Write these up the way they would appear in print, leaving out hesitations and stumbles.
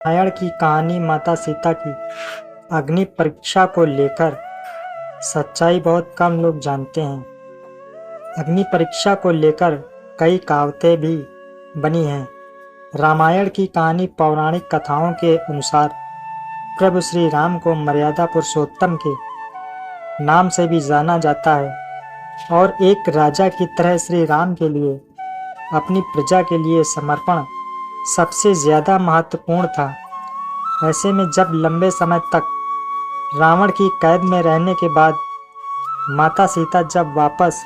रामायण की कहानी माता सीता की अग्नि परीक्षा को लेकर सच्चाई बहुत कम लोग जानते हैं। अग्नि परीक्षा को लेकर कई कहावतें भी बनी हैं। रामायण की कहानी पौराणिक कथाओं के अनुसार प्रभु श्री राम को मर्यादा पुरुषोत्तम के नाम से भी जाना जाता है और एक राजा की तरह श्री राम के लिए अपनी प्रजा के लिए समर्पण सबसे ज्यादा महत्वपूर्ण था। ऐसे में जब लंबे समय तक रावण की कैद में रहने के बाद माता सीता जब वापस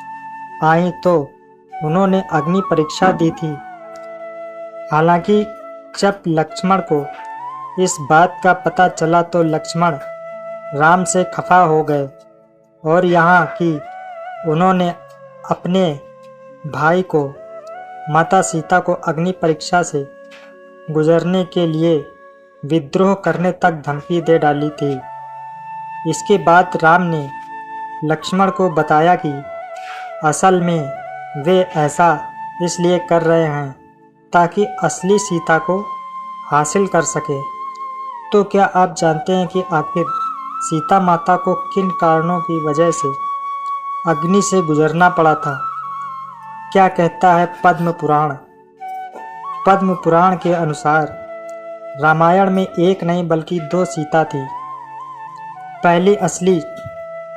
आई तो उन्होंने अग्नि परीक्षा दी थी। हालांकि जब लक्ष्मण को इस बात का पता चला तो लक्ष्मण राम से खफा हो गए और यहाँ कि उन्होंने अपने भाई को माता सीता को अग्नि परीक्षा से गुजरने के लिए विद्रोह करने तक धमकी दे डाली थी। इसके बाद राम ने लक्ष्मण को बताया कि असल में वे ऐसा इसलिए कर रहे हैं ताकि असली सीता को हासिल कर सके। तो क्या आप जानते हैं कि आखिर सीता माता को किन कारणों की वजह से अग्नि से गुजरना पड़ा था? क्या कहता है पद्म पुराण? पद्म पुराण के अनुसार रामायण में एक नहीं बल्कि दो सीता थी। पहली असली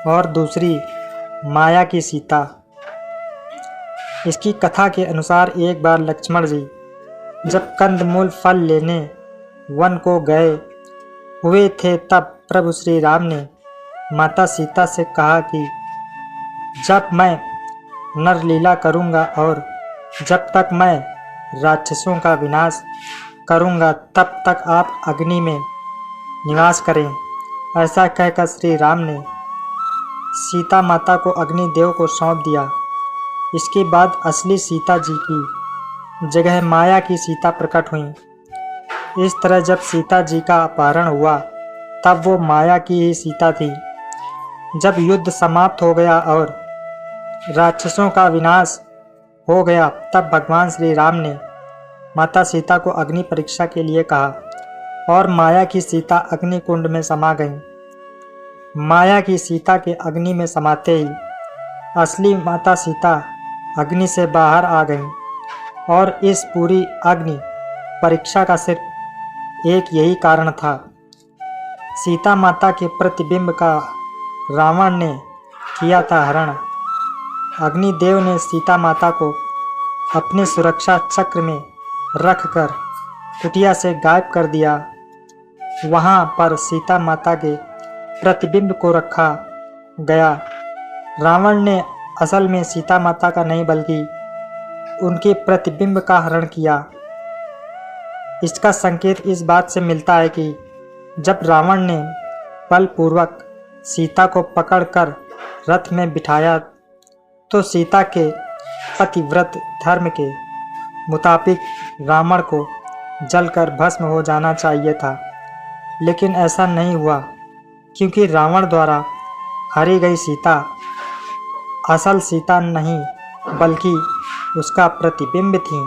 और दूसरी माया की सीता। इसकी कथा के अनुसार एक बार लक्ष्मण जी जब कंदमूल फल लेने वन को गए हुए थे तब प्रभु श्री राम ने माता सीता से कहा कि जब मैं नरलीला करूंगा और जब तक मैं राक्षसों का विनाश करूंगा तब तक आप अग्नि में निवास करें। ऐसा कहकर श्री राम ने सीता माता को अग्निदेव को सौंप दिया। इसके बाद असली सीता जी की जगह माया की सीता प्रकट हुई। इस तरह जब सीता जी का अपहरण हुआ तब वो माया की ही सीता थी। जब युद्ध समाप्त हो गया और राक्षसों का विनाश हो गया तब भगवान श्री राम ने माता सीता को अग्नि परीक्षा के लिए कहा और माया की सीता अग्नि कुंड में समा गई। माया की सीता के अग्नि में समाते ही असली माता सीता अग्नि से बाहर आ गई और इस पूरी अग्नि परीक्षा का सिर्फ एक यही कारण था। सीता माता के प्रतिबिंब का रावण ने किया था हरण। अग्निदेव ने सीता माता को अपने सुरक्षा चक्र में रखकर कुटिया से गायब कर दिया। वहां पर सीता माता के प्रतिबिंब को रखा गया। रावण ने असल में सीता माता का नहीं बल्कि उनके प्रतिबिंब का हरण किया। इसका संकेत इस बात से मिलता है कि जब रावण ने बलपूर्वक सीता को पकड़कर रथ में बिठाया तो सीता के पतिव्रत धर्म के मुताबिक रावण को जलकर भस्म हो जाना चाहिए था, लेकिन ऐसा नहीं हुआ क्योंकि रावण द्वारा हरी गई सीता असल सीता नहीं बल्कि उसका प्रतिबिंब थी।